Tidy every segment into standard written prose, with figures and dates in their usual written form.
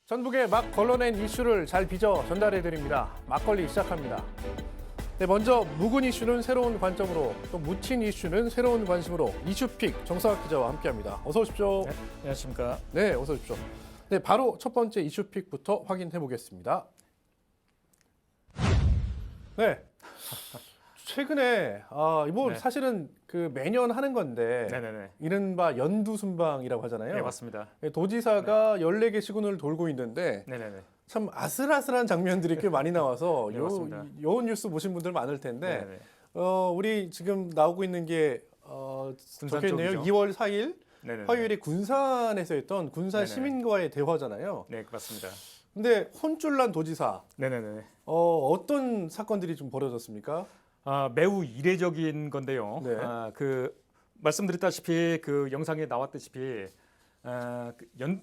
전북에 막 걸러낸 이슈를 잘 빚어 전달해드립니다. 막걸리 시작합니다. 네, 먼저 묵은 이슈는 새로운 관점으로, 또 묻힌 이슈는 새로운 관심으로 이슈픽 정상학 기자와 함께합니다. 어서 오십시오. 네, 안녕하십니까. 네, 어서 오십시오. 네, 바로 첫 번째 이슈픽부터 확인해 보겠습니다. 네. 최근에 이거 네. 사실은 그 매년 하는 건데 네네네. 이른바 연두순방이라고 하잖아요. 네, 맞습니다. 도지사가 14개 시군을 돌고 있는데 네네네. 참 아슬아슬한 장면들이 꽤 많이 나와서 네, 맞습니다. 요 뉴스 보신 분들 많을 텐데 네네네. 우리 지금 나오고 있는 게 군산 적혀있네요. 쪽이죠. 2월 4일 네네네. 화요일에 군산에서 했던 군산 네네. 시민과의 대화잖아요. 네, 맞습니다. 근데 혼쭐난 도지사 네네네. 어떤 사건들이 좀 벌어졌습니까? 매우 이례적인 건데요. 네. 말씀드렸다시피 그 영상에 나왔다시피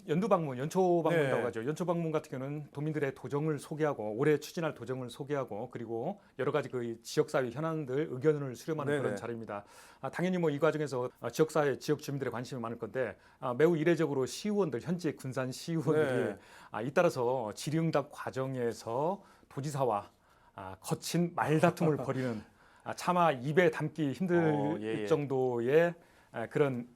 연두 방문, 연초 방문이라고 네. 하죠. 연초 방문 같은 경우는 도민들의 도정을 소개하고 올해 추진할 도정을 소개하고 그리고 여러 가지 그 지역사회 현안들 의견을 수렴하는 네네. 그런 자리입니다. 당연히 뭐 이 과정에서 지역사회, 지역 주민들의 관심이 많을 건데 매우 이례적으로 시의원들, 현재 군산 시의원들이 네. 잇따라서 질의응답 과정에서 도지사와 거친 말다툼을 벌이는 차마 입에 담기 힘들 예. 정도의 그런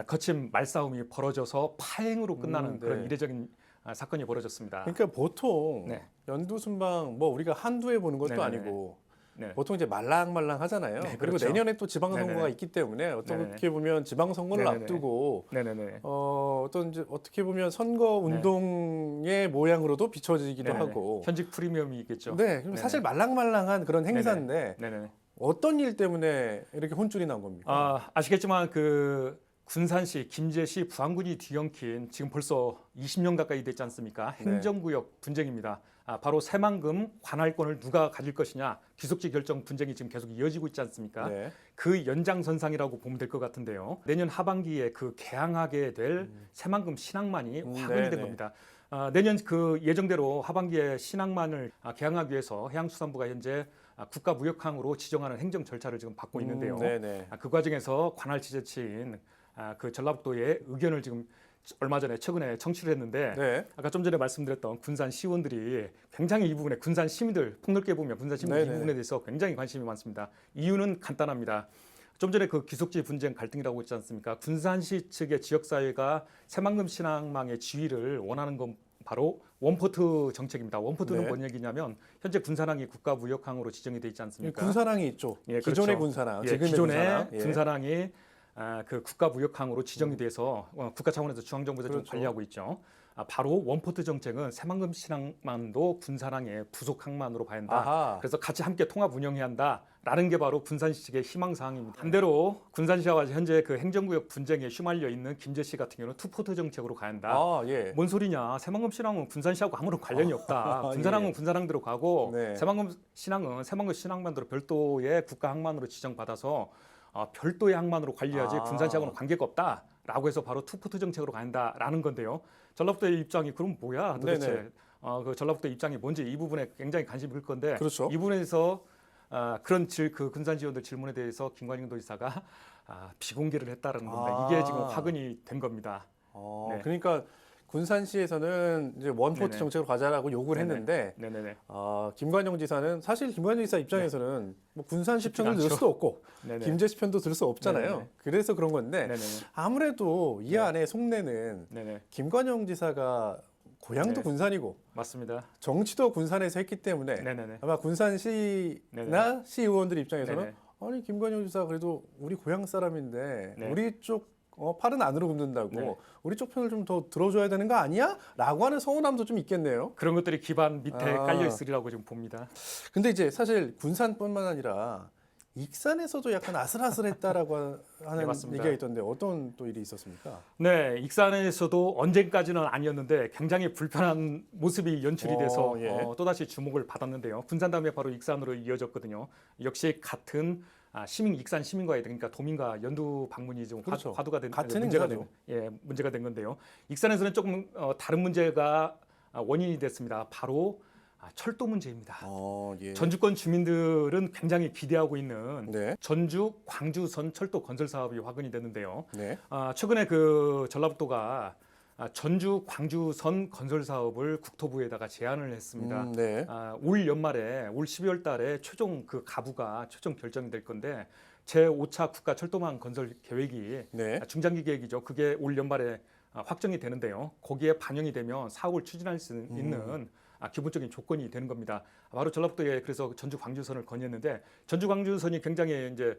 거친 말싸움이 벌어져서 파행으로 끝나는 네. 그런 이례적인 사건이 벌어졌습니다. 그러니까 보통 네. 연두순방 뭐 우리가 한두 해 보는 것도 네네네. 아니고 네. 보통 이제 말랑말랑 하잖아요. 네, 그리고 그렇죠. 내년에 또 지방선거가 네네네. 있기 때문에 어떻게 네네네. 보면 지방선거를 네네네. 앞두고 네네네. 어떤 이제 어떻게 보면 선거 운동의 모양으로도 비춰지기도 네네네. 하고. 현직 프리미엄이 있겠죠. 네, 그럼 사실 말랑말랑한 그런 행사인데 네네. 어떤 일 때문에 이렇게 혼쭐이 난 겁니까? 아시겠지만 그 군산시, 김제시, 부안군이 뒤엉킨 지금 벌써 20년 가까이 됐지 않습니까? 행정구역 분쟁입니다. 바로 새만금 관할권을 누가 가질 것이냐 귀속지 결정 분쟁이 지금 계속 이어지고 있지 않습니까? 네. 그 연장선상이라고 보면 될 것 같은데요. 내년 하반기에 그 개항하게 될 새만금 신항만이 화근이 된 네네. 겁니다. 내년 그 예정대로 하반기에 신항만을 개항하기 위해서 해양수산부가 현재 국가무역항으로 지정하는 행정 절차를 지금 받고 있는데요. 네네. 그 과정에서 관할 지자체인 그 전라북도의 의견을 지금 얼마 전에 최근에 청취를 했는데 네. 아까 좀 전에 말씀드렸던 군산 시의원들이 굉장히 이 부분에 군산 시민들 폭넓게 보면 군산 시민들 이 네네. 부분에 대해서 굉장히 관심이 많습니다. 이유는 간단합니다. 좀 전에 그 귀속지 분쟁 갈등이라고 했지 않습니까? 군산시 측의 지역사회가 새만금 신항망의 지위를 원하는 건 바로 원포트 정책입니다. 원포트는 네. 뭔 얘기냐면 현재 군산항이 국가무역항으로 지정이 돼 있지 않습니까? 군산항이 있죠. 예, 기존의 그렇죠. 군산항, 예, 지금의 기존의 군산항. 예. 군산항이 그 국가무역항으로 지정이 돼서 국가 차원에서 중앙정부에서 좀 그렇죠. 관리하고 있죠. 바로 원포트 정책은 새만금 신항만도 군산항의 부속 항만으로 봐야 한다. 아하. 그래서 같이 함께 통합 운영해야 한다라는 게 바로 군산시 측의 희망 사항입니다. 반대로 군산시와 현재 그 행정구역 분쟁에 휘말려 있는 김제시 같은 경우는 투포트 정책으로 가야 한다. 예. 뭔 소리냐? 새만금 신항은 군산시하고 아무런 관련이 없다. 군산항은 예. 군산항대로 가고 네. 새만금 신항은 새만금 신항만으로 별도의 국가 항만으로 지정받아서 별도의 항만으로 관리하지 군산시하고는 관계가 없다라고 해서 바로 투포트 정책으로 간다라는 건데요. 전라북도의 입장이 그럼 뭐야 도대체? 네네. 그 전라북도의 입장이 뭔지 이 부분에 굉장히 관심이 걸 건데 그렇죠. 이 부분에서 그런 그 군산 지원들 질문에 대해서 김관영 도지사가 비공개를 했다라는 겁니다. 이게 지금 화근이 된 겁니다. 네. 그러니까 군산시에서는 이제 원포트 네네. 정책으로 가자라고 요구를 네네. 했는데 네네네. 김관영 지사는 사실 김관영 지사 입장에서는 뭐 군산시 쉽지가 편도 들 않죠. 수도 없고 네네. 김제시 편도 들 수 없잖아요. 네네. 그래서 그런 건데 네네네. 아무래도 이 안에 속내는 네네. 김관영 지사가 고향도 네. 군산이고 맞습니다. 정치도 군산에서 했기 때문에 네네네. 아마 군산시나 네네. 시의원들 입장에서는 네네. 아니 김관영 지사 그래도 우리 고향 사람인데 네. 우리 쪽 팔은 안으로 굽는다고 네. 우리 쪽 편을 좀 더 들어줘야 되는 거 아니야? 라고 하는 서운함도 좀 있겠네요. 그런 것들이 기반 밑에 아. 깔려 있으리라고 지금 봅니다. 근데 이제 사실 군산뿐만 아니라 익산에서도 약간 아슬아슬했다라고 하는 네, 맞습니다. 얘기가 있던데 어떤 또 일이 있었습니까? 네, 익산에서도 언젠까지는 아니었는데 굉장히 불편한 모습이 연출이 돼서 예. 또다시 주목을 받았는데요. 군산 다음에 바로 익산으로 이어졌거든요. 역시 같은 익산 시민과의 그러니까 도민과 연두 방문이 좀 그렇죠. 화두가 된 같은 문제가 행사죠. 문제가 된 건데요. 익산에서는 조금 다른 문제가 원인이 됐습니다. 바로 철도 문제입니다. 예. 전주권 주민들은 굉장히 기대하고 있는 네. 전주 광주선 철도 건설 사업이 화근이 됐는데요. 네. 최근에 그 전라북도가 전주 광주선 건설 사업을 국토부에다가 제안을 했습니다. 네. 올 연말에 올 12월 달에 최종 그 가부가 최종 결정이 될 건데 제5차 국가 철도망 건설 계획이 네. 중장기 계획이죠. 그게 올 연말에 확정이 되는데요. 거기에 반영이 되면 사업을 추진할 수 있는 기본적인 조건이 되는 겁니다. 바로 전라북도에 그래서 전주 광주선을 건의했는데 전주 광주선이 굉장히 이제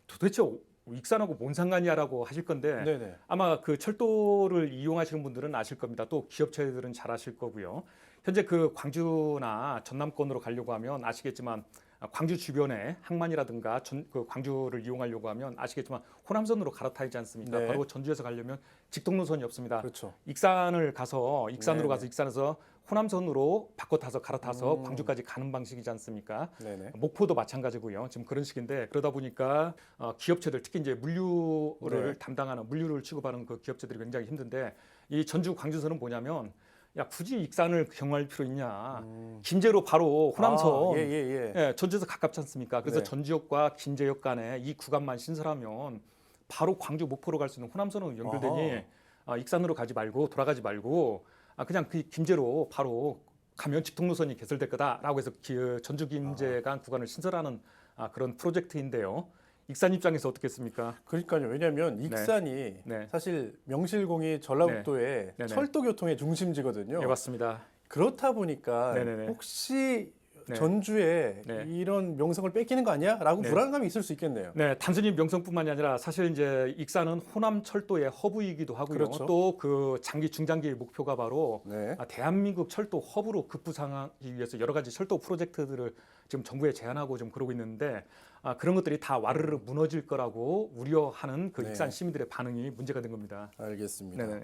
도대체 익산하고 뭔 상관이야라고 하실 건데 네네. 아마 그 철도를 이용하시는 분들은 아실 겁니다. 또 기업체들은 잘 아실 거고요. 현재 그 광주나 전남권으로 가려고 하면 아시겠지만 광주 주변에 항만이라든가 그 광주를 이용하려고 하면 아시겠지만 호남선으로 갈아타야지 않습니까? 네. 바로 전주에서 가려면 직통노선이 없습니다. 그렇죠. 익산으로 가서 네네. 익산에서 호남선으로 바꿔 타서 갈아타서 광주까지 가는 방식이지 않습니까? 네네. 목포도 마찬가지고요. 지금 그런 식인데 그러다 보니까 기업체들 특히 이제 물류를 네. 담당하는 물류를 취급하는 그 기업체들이 굉장히 힘든데 이 전주 광주선은 뭐냐면 야 굳이 익산을 경유할 필요 있냐? 김제로 바로 호남선 예. 예, 전주에서 가깝지 않습니까? 그래서 네. 전지역과 김제역 간에 이 구간만 신설하면 바로 광주 목포로 갈 수 있는 호남선으로 연결되니 익산으로 가지 말고 돌아가지 말고 그냥 그 김제로 바로 가면 직통노선이 개설될 거다라고 해서 전주 김제 간 구간을 신설하는 그런 프로젝트인데요. 익산 입장에서 어떻겠습니까? 그러니까요. 왜냐하면 익산이 네. 사실 명실공히 전라북도의 네네. 철도교통의 중심지거든요. 네, 맞습니다. 그렇다 보니까 네네네. 혹시 네. 전주에 네. 이런 명성을 뺏기는 거 아니야?라고 네. 불안감이 있을 수 있겠네요. 네, 단순히 명성뿐만이 아니라 사실 이제 익산은 호남 철도의 허브이기도 하고요. 그렇죠. 또 그 장기 중장기의 목표가 바로 네. 대한민국 철도 허브로 급부상하기 위해서 여러 가지 철도 프로젝트들을 지금 정부에 제안하고 좀 그러고 있는데 그런 것들이 다 와르르 무너질 거라고 우려하는 그 네. 익산 시민들의 반응이 문제가 된 겁니다. 알겠습니다. 네네.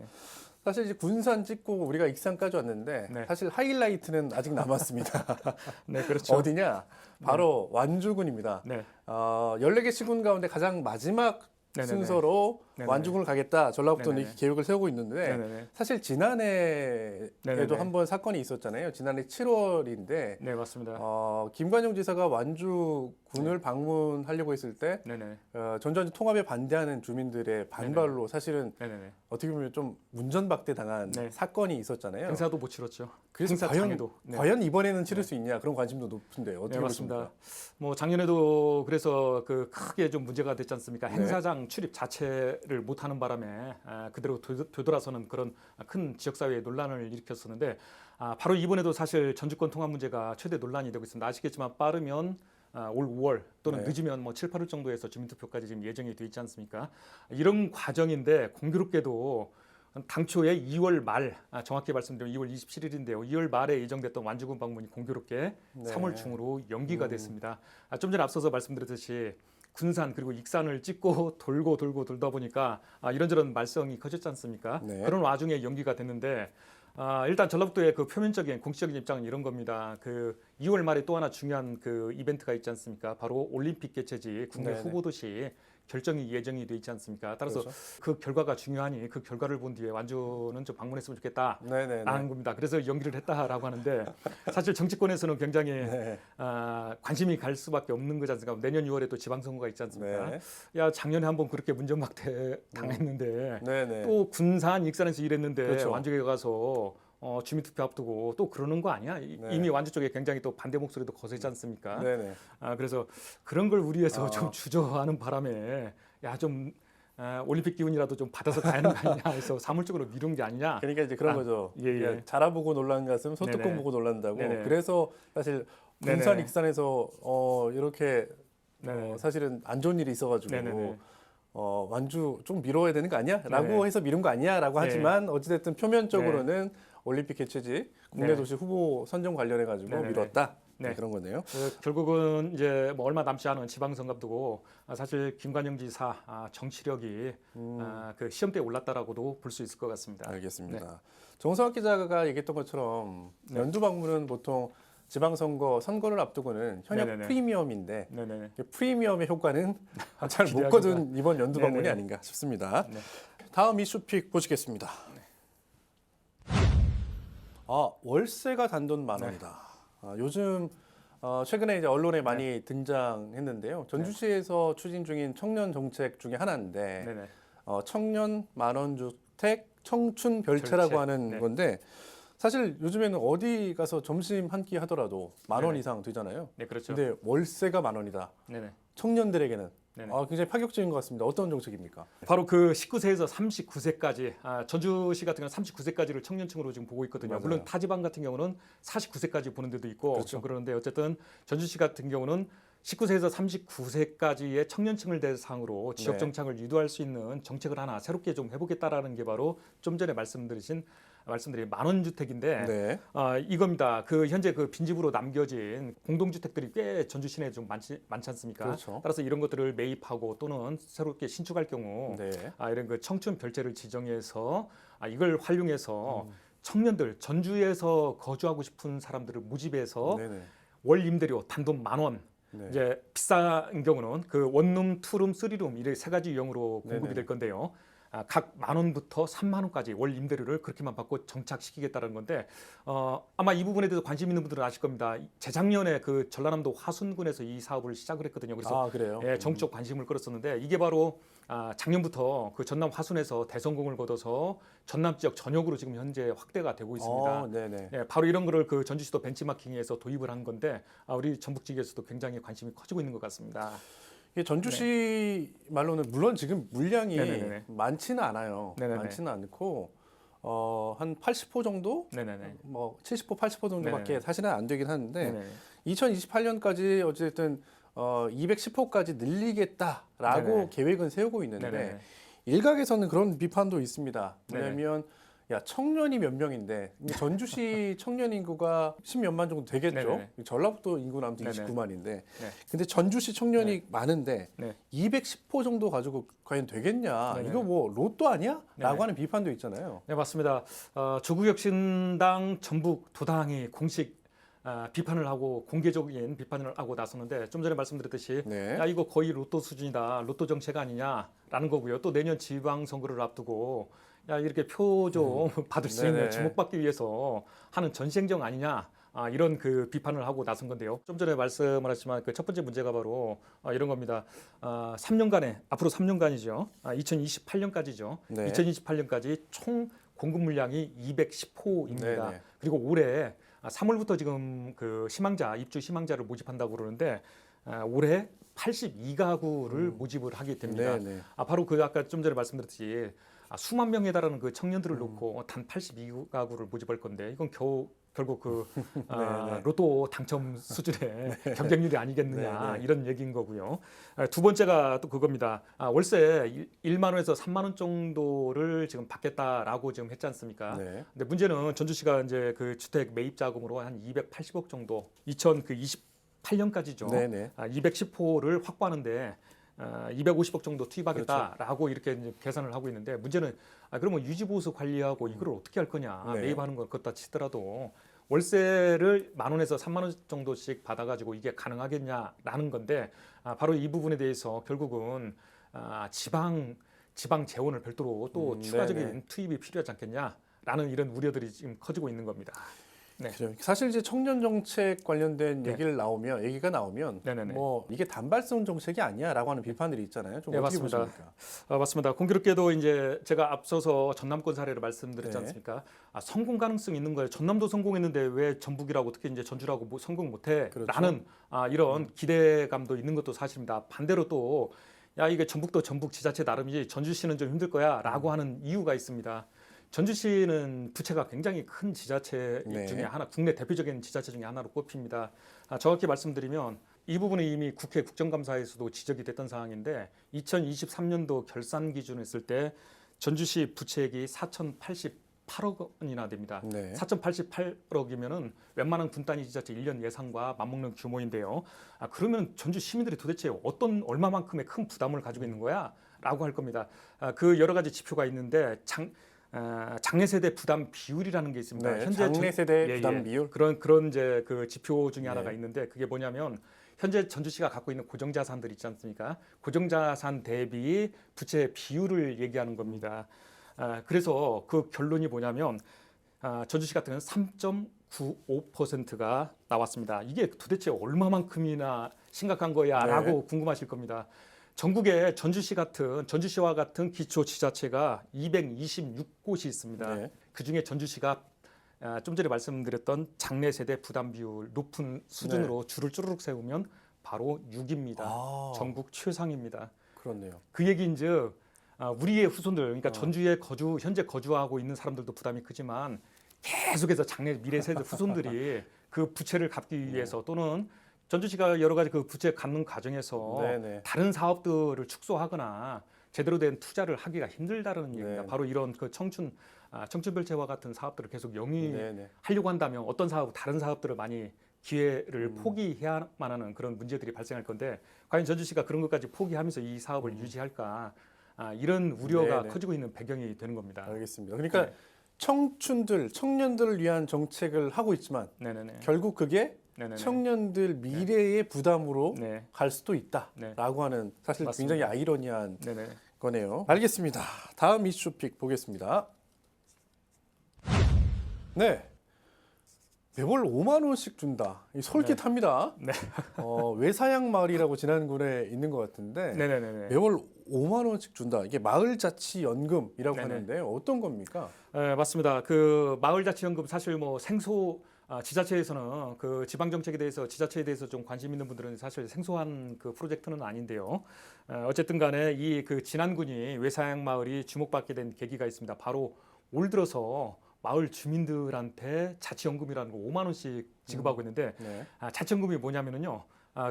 사실 이제 군산 찍고 우리가 익산까지 왔는데 네. 사실 하이라이트는 아직 남았습니다. 네, 그렇죠. 어디냐? 바로 완주군입니다. 네. 14개 시군 가운데 가장 마지막 네네네. 순서로 네네네. 완주군을 가겠다. 전라북도는 네네네. 이렇게 계획을 세우고 있는데 네네네. 사실 지난해에도 네네네. 한번 사건이 있었잖아요. 지난해 7월인데 네, 맞습니다. 김관영 지사가 완주군을 방문하려고 했을 때 네네. 전주완주 통합에 반대하는 주민들의 반발로 사실은 네네네. 어떻게 보면 좀 운전박대 당한 네. 사건이 있었잖아요. 행사도 못 치렀죠. 그래서 행사 과연, 장애도. 네. 과연 이번에는 치를 수 있냐 그런 관심도 높은데 어떻게 네, 맞습니다. 보십니까? 뭐 작년에도 그래서 그 크게 좀 문제가 됐지 않습니까? 네. 행사장 출입 자체를 못하는 바람에 그대로 되돌아서는 그런 큰 지역사회의 논란을 일으켰었는데 바로 이번에도 사실 전주권 통합 문제가 최대 논란이 되고 있습니다. 아시겠지만 빠르면 올 5월 또는 네. 늦으면 뭐 7, 8월 정도에서 주민투표까지 지금 예정이 돼 있지 않습니까? 이런 과정인데 공교롭게도 당초에 2월 말, 정확히 말씀드리면 2월 27일인데요. 2월 말에 예정됐던 완주군 방문이 공교롭게 네. 3월 중으로 연기가 됐습니다. 좀 전에 앞서서 말씀드렸듯이 군산 그리고 익산을 찍고 돌고 돌다 보니까 이런저런 말썽이 커졌지 않습니까? 네. 그런 와중에 연기가 됐는데 일단 전라북도의 그 표면적인 공식적인 입장은 이런 겁니다. 그 2월 말에 또 하나 중요한 그 이벤트가 있지 않습니까? 바로 올림픽 개최지 국내 네네. 후보 도시 결정이 예정이 돼 있지 않습니까? 따라서 그렇죠. 그 결과가 중요하니 그 결과를 본 뒤에 완주는 좀 방문했으면 좋겠다. 네네네. 라는 겁니다. 그래서 연기를 했다라고 하는데 사실 정치권에서는 굉장히 네. 관심이 갈 수밖에 없는 거지 않습니까? 내년 6월에 또 지방선거가 있지 않습니까? 네. 야 작년에 한번 그렇게 문전박대 당했는데 네네. 또 군산 익산에서 일했는데 그렇죠. 완주에 가서 주민투표 앞두고 또 그러는 거 아니야? 네. 이미 완주 쪽에 굉장히 또 반대 목소리도 거세지 않습니까? 네네. 그래서 그런 걸 우리에서 좀 주저하는 바람에 좀 올림픽 기운이라도 좀 받아서 가야 하는 거 아니냐 해서 사물적으로 미룬 게 아니냐. 그러니까 이제 그런 거죠. 예, 예. 그러니까 자라보고 놀란 가슴 소뚜껑 네네. 보고 놀란다고. 네네. 그래서 사실 군산 네네. 익산에서 이렇게 네네. 사실은 안 좋은 일이 있어가지고 네네네. 완주 좀 미뤄야 되는 거 아니야? 라고 네네. 해서 미룬 거 아니야? 라고 네. 하지만 어찌됐든 표면적으로는 올림픽 개최지 국내 네. 도시 후보 선정 관련해가지고 네네네. 미뤘다. 네. 그런 거네요. 결국은 이제 뭐 얼마 남지 않은 지방선거 앞두고 사실 김관영 지사 정치력이 그 시험대에 올랐다라고도 볼 수 있을 것 같습니다. 알겠습니다. 정성학 기자가 얘기했던 것처럼 네. 연두 방문은 보통 지방선거 선거를 앞두고는 현역 네네네. 프리미엄인데 네네. 프리미엄의 효과는 잘 못 기대하기가. 거둔 이번 연두 방문이 네네. 아닌가 싶습니다. 네. 다음 이슈픽 보시겠습니다. 월세가 단돈 만 원이다. 요즘 최근에 이제 언론에 많이 등장했는데요. 전주시에서 추진 중인 청년 정책 중에 하나인데 네네. 청년 만원 주택 청춘 별채라고 별채. 하는 네. 건데 사실 요즘에는 어디 가서 점심 한 끼 하더라도 10,000원 네네. 이상 되잖아요. 네, 그렇죠. 근데 월세가 10,000원이다. 네네. 청년들에게는 네네. 굉장히 파격적인 것 같습니다. 어떤 정책입니까? 바로 그 19세에서 39세까지 전주시 같은 경우는 39세까지를 청년층으로 지금 보고 있거든요. 맞아요. 물론 타 지방 같은 경우는 49세까지 보는 데도 있고 그렇죠. 좀 그러는데 어쨌든 전주시 같은 경우는 19세에서 39세까지의 청년층을 대상으로 지역 네. 정착을 유도할 수 있는 정책을 하나 새롭게 좀 해보겠다라는 게 바로 좀 전에 말씀드린 만원주택인데 네. 이겁니다. 그 현재 그 빈집으로 남겨진 공동주택들이 꽤 전주 시내에 좀 많지 않습니까? 그렇죠. 따라서 이런 것들을 매입하고 또는 새롭게 신축할 경우 네. 이런 그 청춘 별채를 지정해서 이걸 활용해서 청년들 전주에서 거주하고 싶은 사람들을 모집해서 네네. 월 임대료 단돈 10,000원. 네. 이제 비싼 경우는 그 원룸, 투룸, 쓰리룸 이렇게 세 가지 유형으로 공급이 네네. 될 건데요. 각 10,000원부터 30,000원까지 월 임대료를 그렇게만 받고 정착시키겠다는 건데 아마 이 부분에 대해서 관심 있는 분들은 아실 겁니다. 재작년에 그 전라남도 화순군에서 이 사업을 시작을 했거든요. 그래서 그래요? 정적 관심을 끌었었는데 이게 바로 작년부터 그 전남 화순에서 대성공을 거둬서 전남 지역 전역으로 지금 현재 확대가 되고 있습니다. 네네. 네, 바로 이런 거를 그 전주시도 벤치마킹에서 도입을 한 건데 우리 전북 지역에서도 굉장히 관심이 커지고 있는 것 같습니다. 이게 전주시 말로는 물론 지금 물량이 네네네. 많지는 않아요. 네네네. 많지는 않고 한 80호 정도, 네네네. 뭐 70호, 80호 정도밖에 네네네. 사실은 안 되긴 하는데 네네. 2028년까지 어쨌든 210호까지 늘리겠다라고 네네. 계획은 세우고 있는데 네네. 일각에서는 그런 비판도 있습니다. 네네. 왜냐하면 야 청년이 몇 명인데 전주시 청년 인구가 10몇만 정도 되겠죠. 네네. 전라북도 인구는 아무튼 네네. 29만인데 네. 근데 전주시 청년이 많은데 네. 210호 정도 가지고 과연 되겠냐? 네네. 이거 뭐 로또 아니야? 네네. 라고 하는 비판도 있잖아요. 네, 맞습니다. 조국혁신당 전북 도당이 공식 비판을 하고 공개적인 비판을 하고 나섰는데 좀 전에 말씀드렸듯이 네. 야 이거 거의 로또 수준이다, 로또 정책 아니냐라는 거고요. 또 내년 지방선거를 앞두고 야 이렇게 표 좀 받을 수 네네. 있는 주목받기 위해서 하는 전시행정 아니냐. 이런 그 비판을 하고 나선 건데요. 좀 전에 말씀하셨지만 그 첫 번째 문제가 바로 이런 겁니다. 3년간에 앞으로 3년간이죠. 2028년까지죠. 네. 2028년까지 총 공급 물량이 210호입니다. 네네. 그리고 올해 3월부터 지금 그 입주 희망자를 모집한다고 그러는데 올해 82가구를 모집을 하게 됩니다. 네네. 바로 그 아까 좀 전에 말씀드렸듯이 수만 명에 달하는 그 청년들을 놓고 단 82가구를 모집할 건데 이건 결국 그 네네. 로또 당첨 수준의 경쟁률이 아니겠느냐 네네. 이런 얘기인 거고요. 두 번째가 또 그겁니다. 월세 1만 원에서 3만 원 정도를 지금 받겠다라고 지금 했지 않습니까? 네. 근데 문제는 전주시가 이제 그 주택 매입 자금으로 한 280억 정도 2028년까지죠. 네네. 210호를 확보하는데 250억 정도 투입하겠다라고 이렇게 이제 계산을 하고 있는데 문제는 그러면 유지보수 관리하고 이걸 어떻게 할 거냐 네. 매입하는 건 그렇다 치더라도 월세를 10,000원에서 30,000원 정도씩 받아가지고 이게 가능하겠냐라는 건데 바로 이 부분에 대해서 결국은 지방 재원을 별도로 또 추가적인 네네. 투입이 필요하지 않겠냐라는 이런 우려들이 지금 커지고 있는 겁니다. 네. 그래요. 사실 이제 청년 정책 관련된 네. 얘기가 나오면 네네네. 뭐 이게 단발성 정책이 아니야라고 하는 비판들이 있잖아요. 좀 네, 어떻게 맞습니다. 보십니까? 맞습니다. 공교롭게도 이제 제가 앞서서 전남권 사례를 말씀드렸지 네. 않습니까? 성공 가능성이 있는 거예요. 전남도 성공했는데 왜 전북이라고 특히 이제 전주라고 뭐 성공 못해? 그렇죠. 라는 이런 기대감도 있는 것도 사실입니다. 반대로 또 야 이게 전북도 전북 지자체 나름이지 전주시는 좀 힘들 거야라고 하는 이유가 있습니다. 전주시는 부채가 굉장히 큰 지자체 네. 중에 하나, 국내 대표적인 지자체 중에 하나로 꼽힙니다. 정확히 말씀드리면 이 부분은 이미 국회 국정감사에서도 지적이 됐던 사항인데 2023년도 결산 기준을 했을 때 전주시 부채액이 4,088억 원이나 됩니다. 네. 4,088억이면은 웬만한 분단위 지자체 1년 예산과 맞먹는 규모인데요. 그러면 전주 시민들이 도대체 얼마만큼의 큰 부담을 가지고 있는 거야?라고 할 겁니다. 그 여러 가지 지표가 있는데 장래 세대 부담 비율이라는 게 있습니다. 네, 장래 세대 부담 비율. 그런 이제 그 지표 중에 하나가 네. 있는데 그게 뭐냐면 현재 전주시가 갖고 있는 고정자산들 있지 않습니까? 고정자산 대비 부채 비율을 얘기하는 겁니다. 그래서 그 결론이 뭐냐면 전주시 같은 경우는 3.95%가 나왔습니다. 이게 도대체 얼마만큼이나 심각한 거야라고 궁금하실 겁니다. 전국에 전주시와 같은 기초 지자체가 226곳이 있습니다. 네. 그중에 전주시가 좀 전에 말씀드렸던 장래 세대 부담 비율 높은 수준으로 줄을 쭈르륵 세우면 바로 6입니다. 아, 전국 최상입니다. 그렇네요. 그 얘기인즉 우리의 후손들, 그러니까 전주에 현재 거주하고 있는 사람들도 부담이 크지만 계속해서 미래 세대 후손들이 그 부채를 갚기 위해서 또는 전주시가 여러 가지 그 부채 갚는 과정에서 네네. 다른 사업들을 축소하거나 제대로 된 투자를 하기가 힘들다는 네. 얘기입니다. 바로 이런 그 청춘별채와 같은 사업들을 계속 영위하려고 네네. 한다면 어떤 다른 사업들을 많이 기회를 포기해야만 하는 그런 문제들이 발생할 건데 과연 전주시가 그런 것까지 포기하면서 이 사업을 유지할까 이런 우려가 네네. 커지고 있는 배경이 되는 겁니다. 알겠습니다. 그러니까 네. 청년들을 위한 정책을 하고 있지만 네네네. 결국 그게 네네네. 청년들 미래의 부담으로 네. 갈 수도 네. 있다라고 하는 사실 맞습니다. 굉장히 아이러니한 네네. 거네요. 알겠습니다. 다음 이슈픽 보겠습니다. 네. 매월 5만 원씩 준다. 이 솔깃합니다. 네. 외사양 마을이라고 지난군에 있는 것 같은데 네네네. 매월 5만 원씩 준다. 이게 마을자치연금이라고 네네. 하는데 어떤 겁니까? 네, 맞습니다. 그 마을자치연금 사실 뭐 지자체에서는 그 지방 정책에 대해서 지자체에 대해서 좀 관심 있는 분들은 사실 생소한 그 프로젝트는 아닌데요. 어쨌든 간에 이 그 진안군이 외사양 마을이 주목받게 된 계기가 있습니다. 바로 올 들어서 마을 주민들한테 자치연금이라는 거 5만 원씩 지급하고 있는데 네. 자치연금이 뭐냐면은요.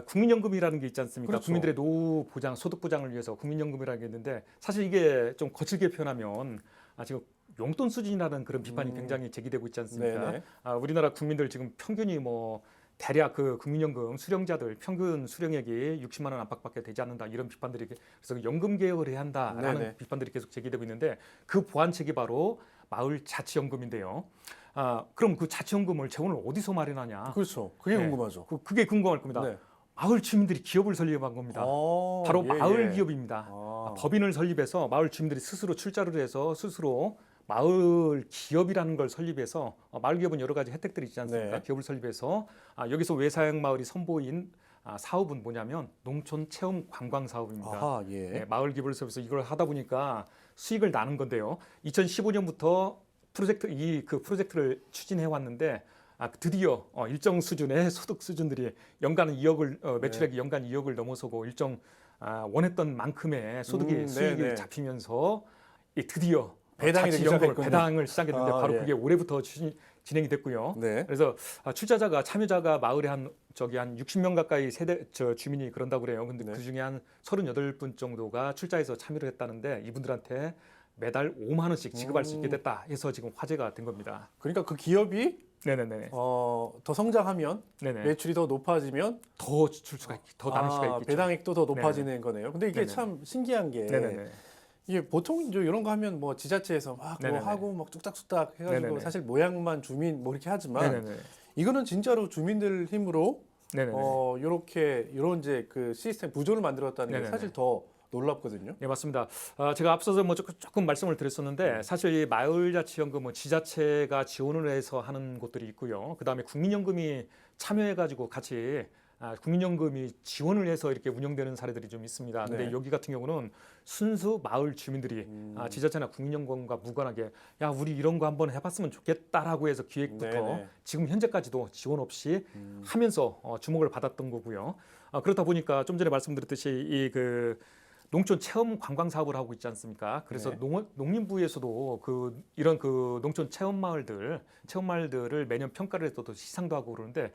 국민연금이라는 게 있지 않습니까? 그렇죠. 국민들의 노후 보장, 소득 보장을 위해서 국민연금이라는 게 있는데 사실 이게 좀 거칠게 표현하면 지금 용돈 수준이라는 그런 비판이 굉장히 제기되고 있지 않습니까? 네네. 우리나라 국민들 지금 평균이 뭐 대략 그 국민연금 수령자들 평균 수령액이 60만 원 안팎밖에 되지 않는다 이런 비판들이 그래서 연금 개혁을 해야 한다라는 네네. 비판들이 계속 제기되고 있는데 그 보완책이 바로 마을 자치연금인데요. 그럼 그 자치연금을 재원을 어디서 마련하냐? 그렇죠. 그게 네. 궁금하죠. 그게 궁금할 겁니다. 네. 마을 주민들이 기업을 설립한 겁니다. 바로 예, 마을 예. 기업입니다. 아. 법인을 설립해서 마을 주민들이 스스로 출자를 해서 스스로 마을 기업이라는 걸 설립해서 마을 기업은 여러 가지 혜택들이 있지 않습니까? 네. 기업을 설립해서 여기서 외사양 마을이 선보인 사업은 뭐냐면 농촌 체험 관광 사업입니다. 아하, 예. 네, 마을 기업을 설립해서 이걸 하다 보니까 수익을 나는 건데요. 2015년부터 그 프로젝트를 추진해 왔는데 드디어 일정 수준의 소득 수준들이 연간 2억을 매출액이 연간 2억을 넘어서고 일정 원했던 만큼의 수익이 네네. 잡히면서 드디어 배당이 되기 자치연금을 시작했군요. 배당을 시작했는데 바로 예. 그게 올해부터 진행이 됐고요. 네. 그래서 참여자가 마을에 한 60명 가까이 주민이 그런다고 그래요. 근데 네. 그 중에 한 38분 정도가 출자해서 참여를 했다는데 이분들한테 매달 5만 원씩 지급할 수 있게 됐다 해서 지금 화제가 된 겁니다. 그러니까 그 기업이 네네네. 더 성장하면 네네. 매출이 더 높아지면 더 나눌 수가 있겠죠. 배당액도 더 높아지는 거네요. 근데 이게 네네. 참 신기한 게 네네네. 이게 보통 이제 이런 거 하면 뭐 지자체에서 막 뭐 네네네. 하고 막 뚝딱뚝딱 해가지고 네네네. 사실 모양만 주민 뭐 이렇게 하지만 네네네. 이거는 진짜로 주민들 힘으로 네네네. 이런 이제 그 시스템 구조를 만들었다는 게 네네네. 사실 더 놀랍거든요. 네, 맞습니다. 제가 앞서서 뭐 조금 말씀을 드렸었는데 사실 이 마을자치연금은 지자체가 지원을 해서 하는 곳들이 있고요. 그다음에 국민연금이 참여해가지고 같이 국민연금이 지원을 해서 이렇게 운영되는 사례들이 좀 있습니다. 근데 네. 여기 같은 경우는 순수 마을 주민들이 지자체나 국민연금과 무관하게 야 우리 이런 거 한번 해봤으면 좋겠다라고 해서 기획부터 네네. 지금 현재까지도 지원 없이 하면서 주목을 받았던 거고요. 그렇다 보니까 좀 전에 말씀드렸듯이 이 그 농촌 체험 관광 사업을 하고 있지 않습니까? 그래서 네. 농림부에서도 이런 농촌 체험 마을들을 매년 평가를 해서 또 시상도 하고 그러는데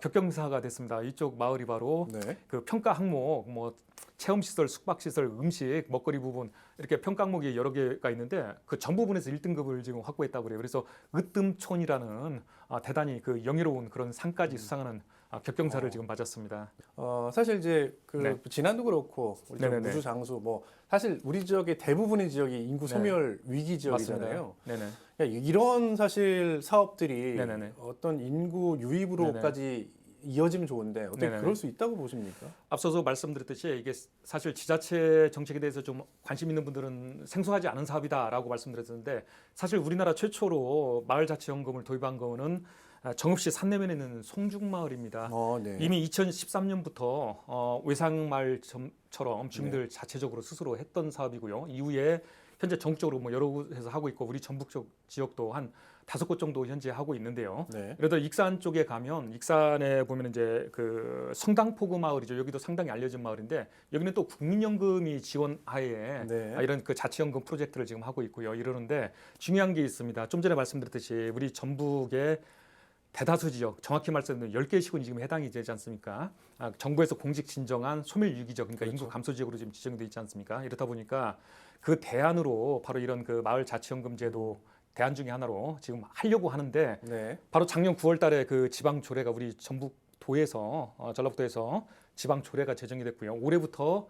격경사가 됐습니다. 이쪽 마을이 바로 네. 그 평가 항목 뭐 체험 시설, 숙박 시설, 음식, 먹거리 부분 이렇게 평가 항목이 여러 개가 있는데 그 전 부분에서 1등급을 지금 확보했다고 그래요. 그래서 으뜸촌이라는 대단히 그 영예로운 그런 상까지 수상하는 격경사를 지금 맞았습니다. 사실 이제 그 네. 진안도 그렇고 우리 저 네네네. 무주 장수 뭐 사실 우리 지역의 대부분의 지역이 인구 네. 소멸 위기 지역이잖아요. 네네. 그러니까 이런 사실 사업들이 네네네. 어떤 인구 유입으로까지 이어지면 좋은데 어떻게 네네네. 그럴 수 있다고 보십니까? 앞서서 말씀드렸듯이 이게 사실 지자체 정책에 대해서 좀 관심 있는 분들은 생소하지 않은 사업이다라고 말씀드렸는데 사실 우리나라 최초로 마을자치연금을 도입한 거는 정읍시 산내면에 있는 송죽마을입니다. 네. 이미 2013년부터 외상마을 이슈픽처럼 주민들 자체적으로 스스로 했던 사업이고요. 이후에 현재 전국적으로 뭐 여러 곳에서 하고 있고 우리 전북 지역도 한 5곳 정도 현재 하고 있는데요. 네. 예를 들어 익산 쪽에 가면 익산에 보면 이제 그 성당포구 마을이죠. 여기도 상당히 알려진 마을인데 여기는 또 국민연금이 지원하에 네. 이런 그 자치연금 프로젝트를 지금 하고 있고요. 이러는데 중요한 게 있습니다. 좀 전에 말씀드렸듯이 우리 전북의 대다수 지역, 정확히 말씀드리면 10개 시군이 지금 해당이 되지 않습니까? 정부에서 공식 진정한 소멸 위기적, 그러니까 인구 감소 지역으로 지금 지정돼 있지 않습니까? 이렇다 보니까 그 대안으로 바로 이런 그 마을 자치연금 제도 대안 중에 하나로 지금 하려고 하는데 네. 바로 작년 9월 달에 그 지방 조례가 우리 전북도에서 전라북도에서 지방 조례가 제정이 됐고요. 올해부터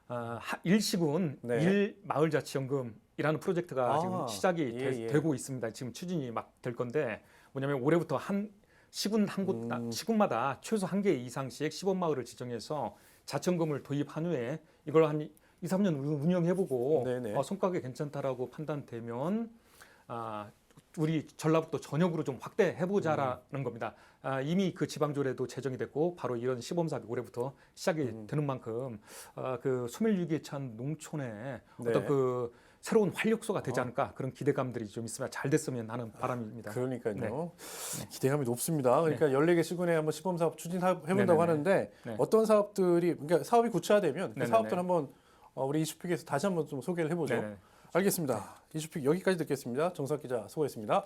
1시군 네. 1마을자치연금이라는 프로젝트가 지금 시작이 되고 있습니다. 지금 추진이 막 될 건데 뭐냐면 올해부터 한 시군 한 곳, 시군마다 최소 1개 이상씩 시범마을을 지정해서 자치연금을 도입한 후에 이걸 한 2, 3년 운영해보고 성과가 괜찮다라고 판단되면 우리 전라북도 전역으로 좀 확대해보자라는 겁니다. 이미 그 지방조례도 제정이 됐고 바로 이런 시범사업이 올해부터 시작이 되는 만큼 그 소멸위기에 처한 농촌에 어떤 그 새로운 활력소가 되지 않을까 그런 기대감들이 좀 있으면 잘 됐으면 하는 바람입니다. 그러니까요. 네. 기대감이 높습니다. 그러니까 14개 시군에 한번 시범사업 추진해본다고 하는데 어떤 사업들이 그러니까 사업이 구체화되면 그 사업들 한번 우리 이슈픽에서 다시 한번 좀 소개를 해보죠. 알겠습니다. 이슈픽 여기까지 듣겠습니다. 정석 기자 수고했습니다.